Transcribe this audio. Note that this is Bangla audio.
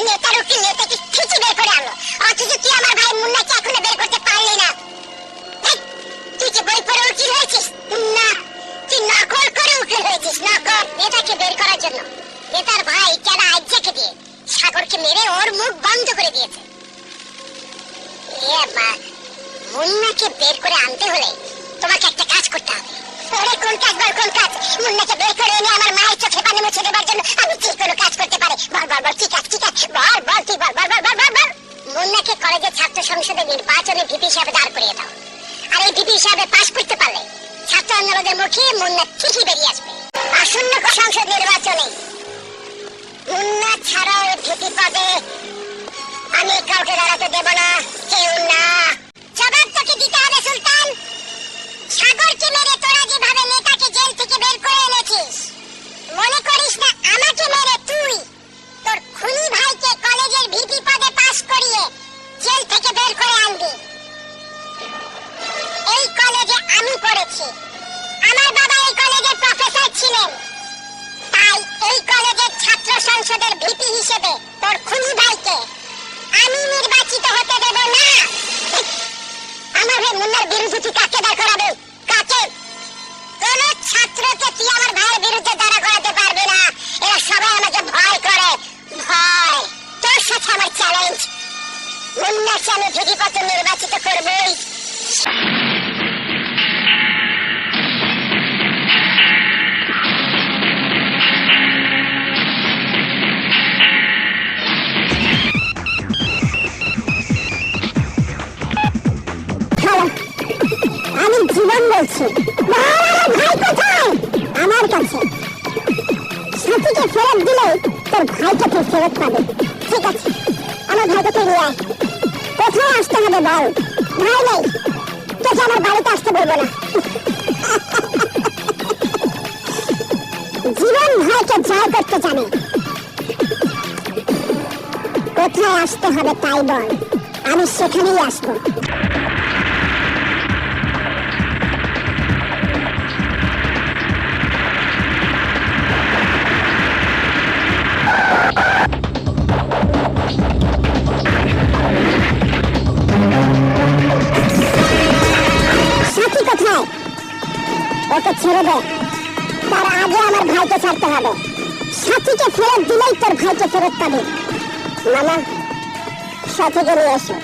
নেতার উকিল নেতাকে খিচি বের করে আনলো, অথচ তুই আমার ভাই মুন্নাকে এখনো বের করতে পারলি না। তুই কি বই পড়ে উকিল হয়েছিস? না, তুই নকল করে উকিল হয়েছিস, নকল। নেতাকে বের করার জন্য নেতার ভাই কেডা আজ্জাকে দিয়ে সাগরকে মেরে ওর মুখ বন্ধ করে দিয়েছে। মুন্নাকে বের করে আনতে হলে তোমাকে একটা কাজ করতে হবে। ওরে কোন কাজ বল, কোন কাজ? মুন্নাকে বের করে এনে আমার মায়ের চোখে পানি মুছে দেবার জন্য আমি কি কোনো কাজ করতে পারি? বল বল বল, কি কাজ, কি কাজ? বল বল, তুই বল বল বল বল বল। মুন্নাকে কলেজের ছাত্র সংসদের নির্বাচনে ভিপি হিসাবে দাঁড় করিয়ে দাও। আর এই ভিপি হিসাবে পাশ করতে পারলে ছাত্র আন্দোলনের মুখে মুন্না ঠিকই বেরিয়ে আসবে। আসন্ন সংসদ নির্বাচনে মুন্না ছাড়াও ভিপি পদে আমি কাউকে দাঁড়াতে দেব না, কেউ না। জবাব তোকে দিতে হবে সুলতান। সাগরকে মেরে তোরা যেভাবে নেতাকে জেল থেকে বের করে এনেছিস, মনে করিস না আমাকে মেরে তুই তোর খুনি ভাইকে কলেজের ভিপি পদে পাস করিয়ে জেল থেকে বের করে আনবি? এই কলেজে আমি পড়েছি, আমার বাবা এই কলেজের প্রফেসর ছিলেন, তাই এই কলেজের ছাত্র সংসদের ভিপি হিসেবে তোর খুনি ভাইকে আমি নির্বাচিত হতে দেব না। আমার ভাই মুন্নার বিরুদ্ধে তুই কাকে দাঁড় করাবে? কাকে? কোন ছাত্রকে তুই আমার ভাইয়ের বিরুদ্ধে দাঁড়া করাতে পারবি না। এরা সবাই আমাকে ভয় করে, ভয়। তোর সাথে আমার চ্যালেঞ্জ, মুন্নাকে আমি ভিপি পদে নির্বাচিত করবই। আমি জীবন বলছি, ভাই কোথায়? আমার কাছে। সাথীকে ফেরত দিলে তোর ভাইকে তুই ফেরত পাবে। ঠিক আছে, আমার ভাইকে তুই নিয়ে আয়। কোথায় আসতে হবে বল? ভাই নেই, তোকে আমার বাড়িতে আসতে বলবো না। জীবন ভাইকে জয় করতে জানে। কোথায় আসতে হবে তাই বল, আমি সেখানেই আসবো। ওকে ছেড়ে দে, তার আগে আমার ভাইকে ছাড়তে হবে। সাথীকে ফেরত দিলেই তোর ভাইকে ফেরত পাবে। মামা, সাথীকে নিয়ে এসো।